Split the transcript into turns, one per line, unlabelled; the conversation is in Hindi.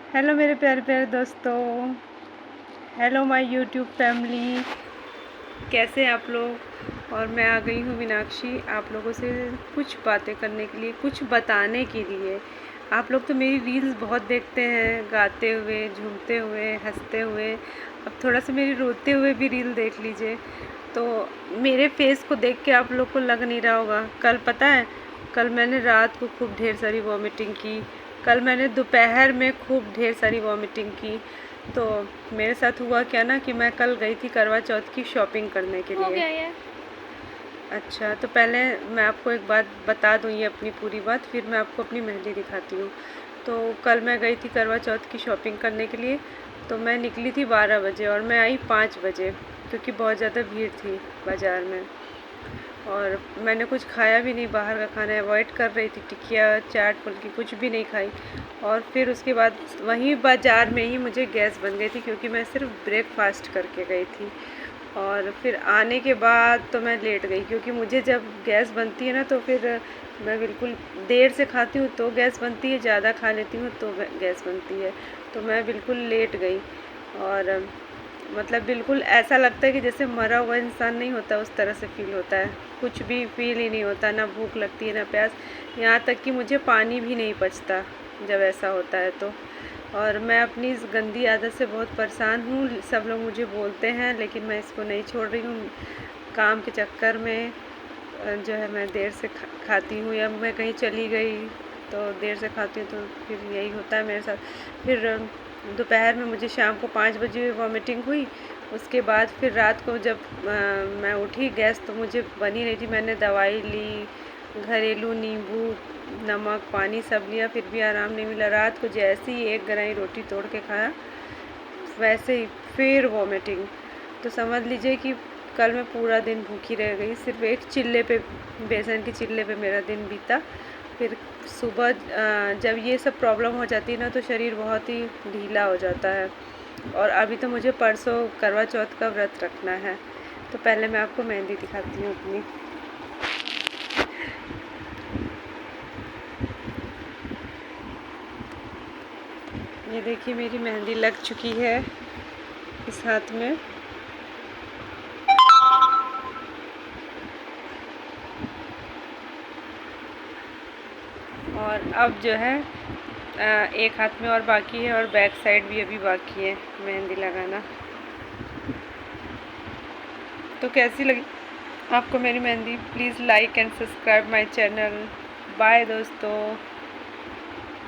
हेलो मेरे प्यारे प्यारे दोस्तों। Hello my YouTube family. कैसे हैं आप लोग। और मैं आ गई हूँ मीनाक्षी आप लोगों से कुछ बातें करने के लिए, कुछ बताने के लिए। आप लोग तो मेरी रील्स बहुत देखते हैं, गाते हुए, झूमते हुए, हंसते हुए। अब थोड़ा सा मेरी रोते हुए भी रील देख लीजिए। तो मेरे फेस को देख के आप लोग को लग नहीं रहा होगा। कल पता है, कल मैंने रात को खूब ढेर सारी वॉमिटिंग की। कल मैंने दोपहर में खूब ढेर सारी वॉमिटिंग की। तो मेरे साथ हुआ क्या ना कि मैं कल गई थी करवा चौथ की शॉपिंग करने के
हो
लिए।
गया ये।
अच्छा, तो पहले मैं आपको एक बात बता दूँ, ये अपनी पूरी बात, फिर मैं आपको अपनी मेहंदी दिखाती हूँ। तो कल मैं गई थी करवा चौथ की शॉपिंग करने के लिए। तो मैं निकली थी 12 बजे और मैं आई 5 बजे, क्योंकि बहुत ज़्यादा भीड़ थी बाज़ार में। और मैंने कुछ खाया भी नहीं, बाहर का खाना अवॉइड कर रही थी, टिकिया चाट फुल्की कुछ भी नहीं खाई। और फिर उसके बाद वहीं बाज़ार में ही मुझे गैस बन गई थी, क्योंकि मैं सिर्फ ब्रेकफास्ट करके गई थी। और फिर आने के बाद तो मैं लेट गई, क्योंकि मुझे जब गैस बनती है ना तो फिर मैं बिल्कुल देर से खाती हूँ तो गैस बनती है, ज़्यादा खा लेती हूँ तो गैस बनती है। तो मैं बिल्कुल लेट गई। और मतलब बिल्कुल ऐसा लगता है कि जैसे मरा हुआ इंसान नहीं होता, उस तरह से फील होता है। कुछ भी फील ही नहीं होता, ना भूख लगती है ना प्यास। यहाँ तक कि मुझे पानी भी नहीं पचता जब ऐसा होता है तो। और मैं अपनी इस गंदी आदत से बहुत परेशान हूँ। सब लोग मुझे बोलते हैं, लेकिन मैं इसको नहीं छोड़ रही हूँ। काम के चक्कर में जो है मैं देर से खाती हूँ, या मैं कहीं चली गई तो देर से खाती हूँ, तो फिर यही होता है मेरे साथ। फिर दोपहर में मुझे शाम को 5 बजे वॉमिटिंग हुई। उसके बाद फिर रात को जब मैं उठी, गैस तो मुझे बन ही रही थी। मैंने दवाई ली, घरेलू नींबू, नमक, पानी सब लिया, फिर भी आराम नहीं मिला। रात को जैसे ही एक गराई रोटी तोड़ के खाया, वैसे ही फिर वॉमिटिंग। तो समझ लीजिए कि कल मैं पूरा दिन भूखी रह गई। सिर्फ एक चिल्ले पे, बेसन के चिल्ले पे मेरा दिन बीता। फिर सुबह जब ये सब प्रॉब्लम हो जाती है ना तो शरीर बहुत ही ढीला हो जाता है। और अभी तो मुझे परसों करवा चौथ का व्रत रखना है। तो पहले मैं आपको मेहंदी दिखाती हूँ अपनी। ये देखिए मेरी मेहंदी लग चुकी है इस हाथ में। और अब जो है एक हाथ में और बाकी है, और बैक साइड भी अभी बाकी है मेहंदी लगाना। तो कैसी लगी आपको मेरी मेहंदी। Please like and subscribe my channel. Bye दोस्तों।